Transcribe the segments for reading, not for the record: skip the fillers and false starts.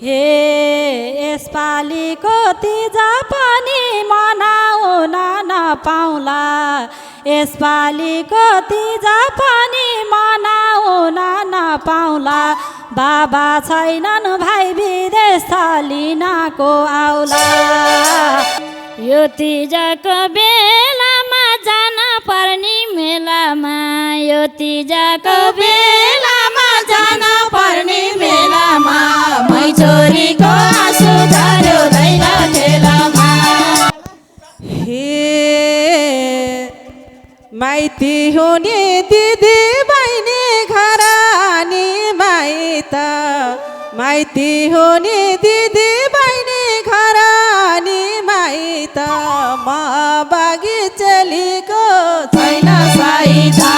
हे यसपालिको तिजा पनि मनाउन नपाउला, यसपालिको तिजा पनि मनाउन नपाउला। बाबा छैनन् भाइ विदेश लिनको आउला। यो तिजाको बेलामा जान पर्ने मेलामा, यो तिजाको बेलामा जान पर्ने मेलामा, मै छोरीको आँसु झर्यो दैलो ठेलामा। हे माइती हुने दिदी बहिनी घरानी माइत, माइती हुने दिदी बहिनी घरानी माइत, म बागी चलीको छैन साइता।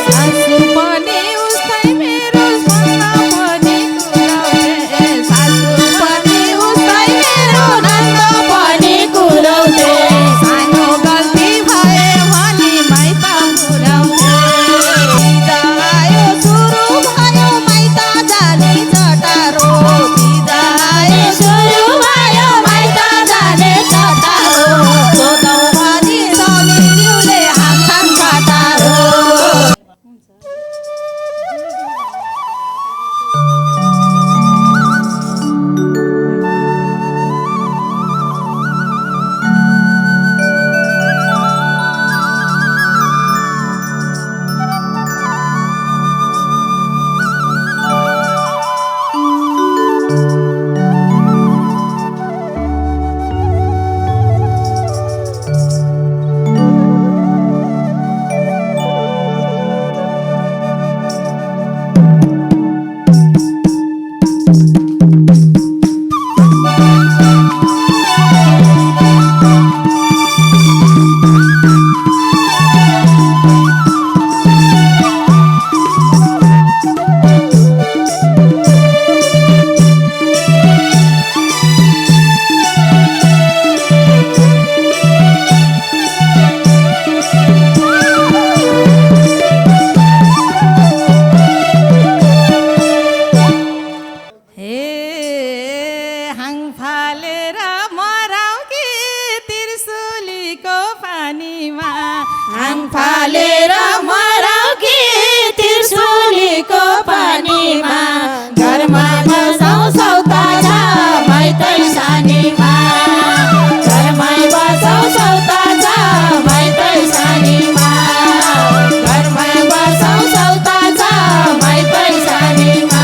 सासु पनि उस्तै मेरो नन्द पनि कुराउँथे, सासु पनि उस्तै मेरो नन्द पनि कुराउँथे। सानो गल्ती भए भने माइत पुर्याउँथे। तिजा आयो सुरु भयो माइत जाने चटारो, तिजा आयो सुरु भयो माइत जाने चटारो, सोधौँ भनी समिज्यूले हान्छन् चटारो। हाङ फालेर मराउ कि त्रिशुलीको पानीमा, घरमा बसौँ सौता छ माइतै सानीमा, घरमै बसौँ सौता छ माइतै सानीमा, घरमै बसौँ सौता छ माइतै सानीमा।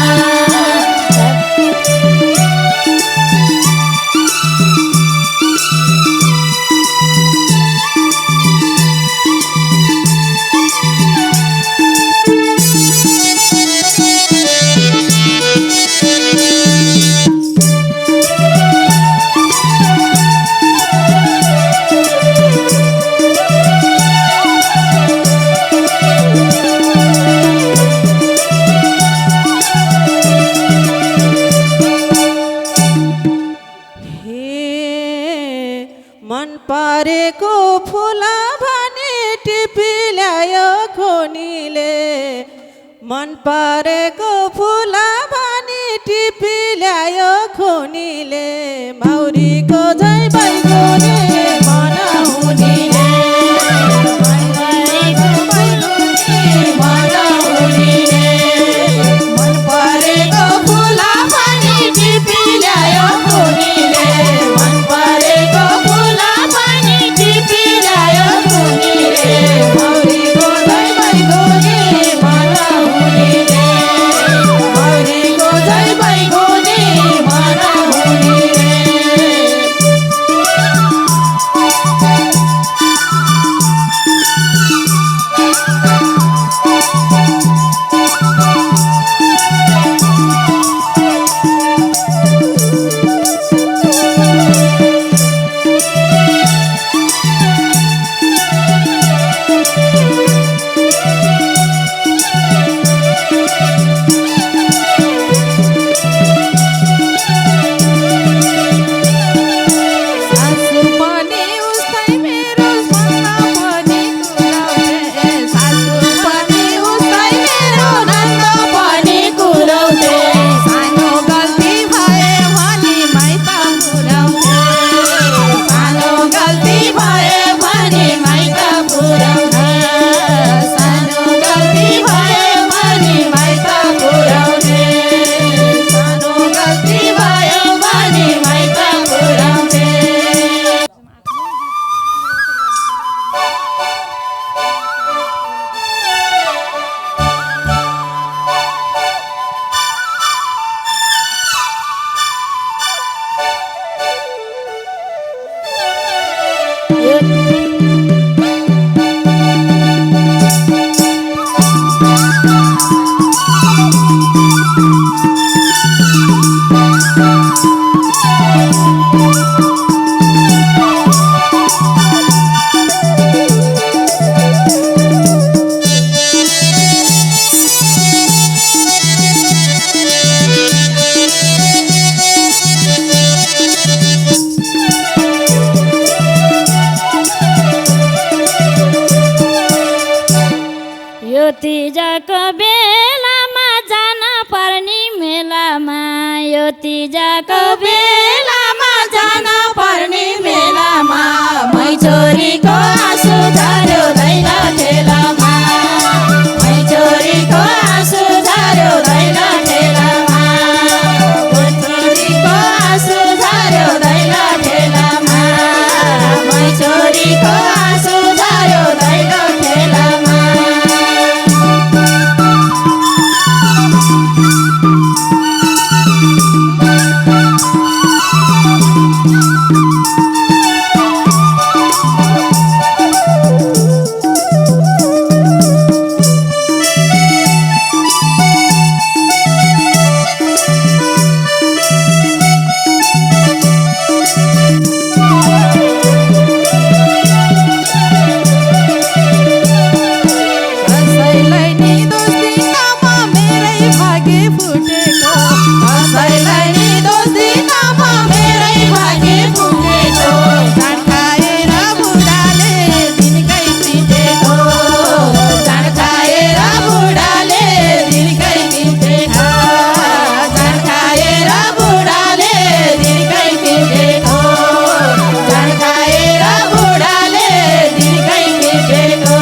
मन परेको फुल भने टिपी ल्यायो खोनीले, मन परेको फुल भने टिपी ल्यायो खोनीले, मौरीको झै बैगुने मन हुनीले, मन हुनीले। मन परेको फुल भने टिपी ल्यायो खोनीले, मन परेको फुल भने टिपी ल्यायो खोनीले, मौरीको झै बैगुने मन हुनीले, मौरीको झै बैगुने मन हुनीले। भतिजाको बेलामा जान पर्ने मेलामा मै छोरीको आँसु झर्यो दैलो ठेलामा मै छोरीको आँसु झर्यो दैलो ठेलामा मै छोरीको आँसु झर्यो दैलो ठेलामा मै छोरीको आँसु झर्यो दैलो ठेलामा कसैलाई नि दोष दिन म मेरै भाग्य फुटेको कसैलाई नि दोष दिन म मेरै भाग्य फुटेको जान खाएर बुढाले दिनकै पिटेको जान खाएर बुढाले दिनकै पिटेको जान खाएर बुढाले दिनकै पिटेको जान खाएर बुढाले दिनकै पिटेको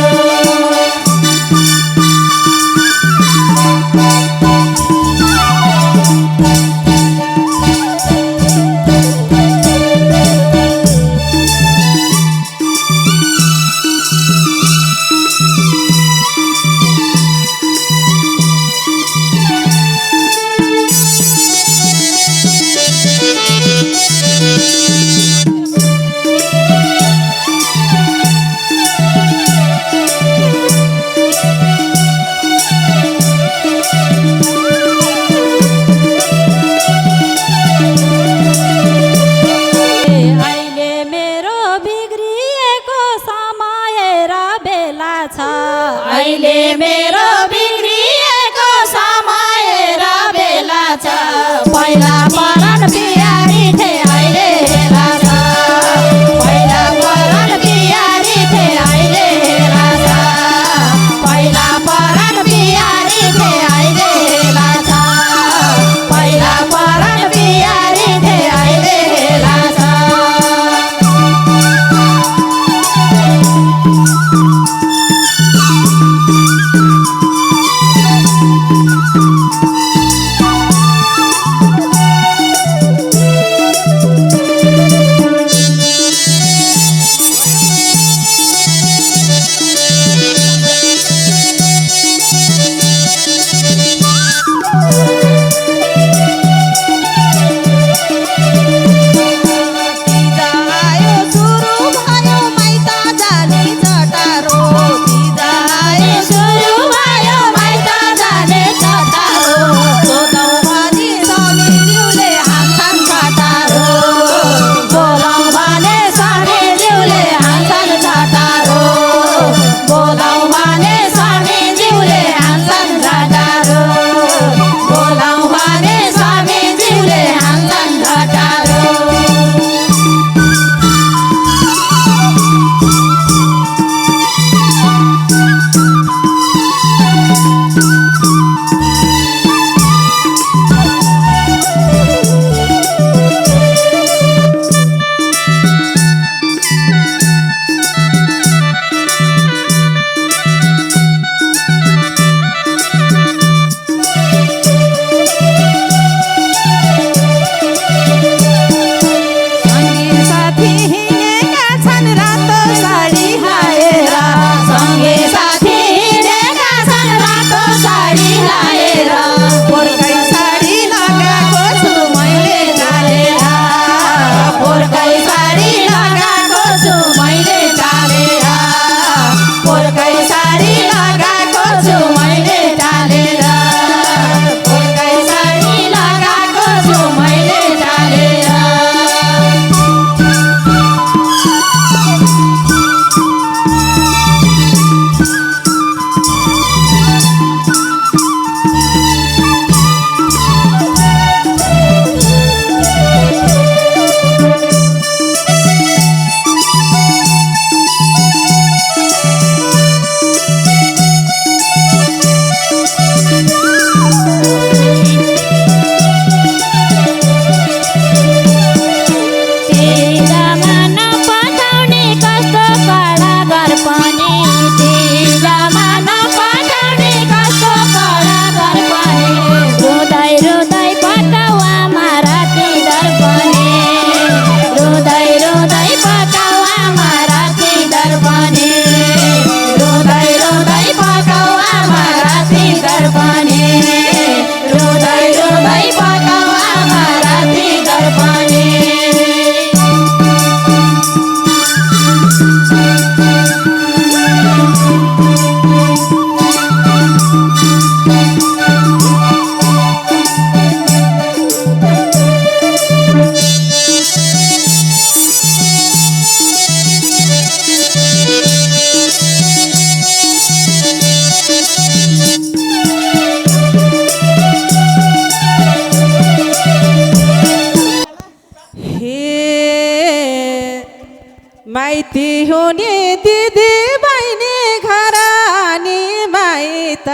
माइती हुने दिदी बहिनी घरानी माइत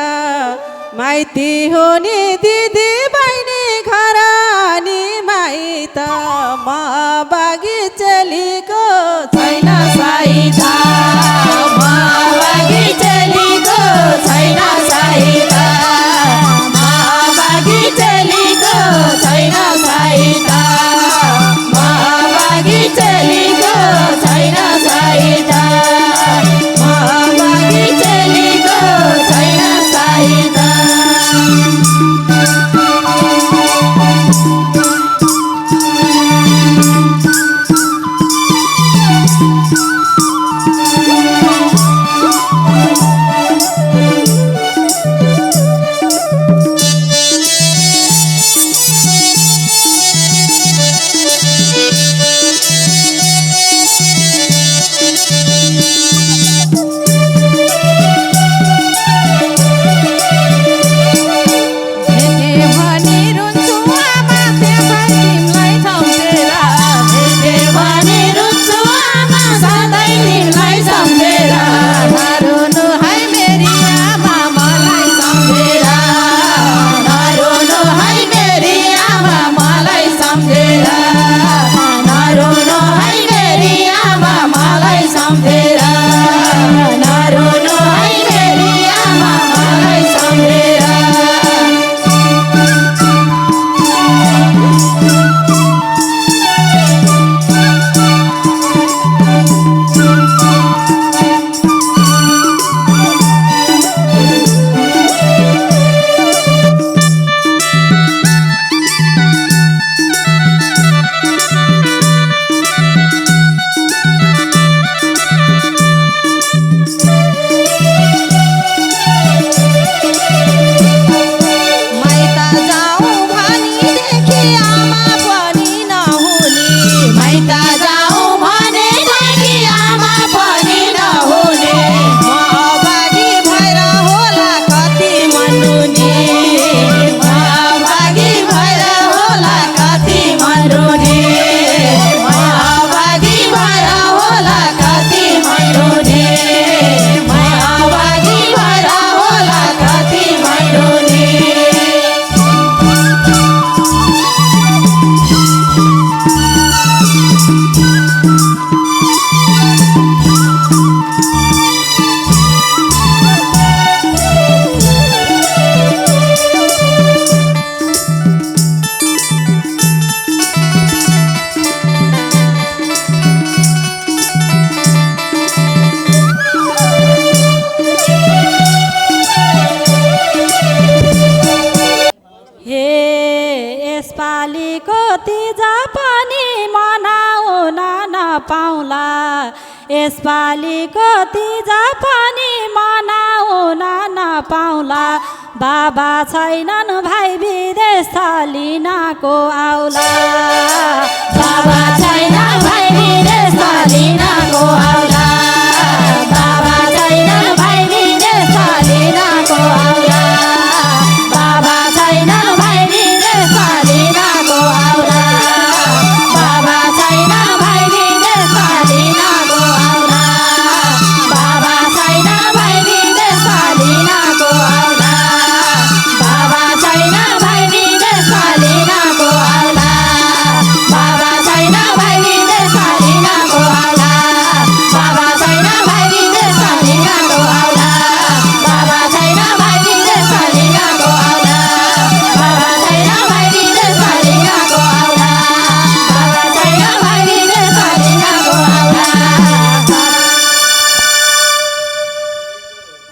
माइती हुने दिदी बहिनी घरानी माइत म बागी चलीको छैन साइता म बागी चलीको छैन साइता म बागी चलीको छैन साइता म बागी चलीको छैन साइता म बागी चलीको छैन साइता यसपालिको तिजा पनि मनाउन नपाउला यसपालिको तिजा पनि मनाउन नपाउला बाबा छैनन् भाइ विदेश लिनको आउला बाबा छैन भाइ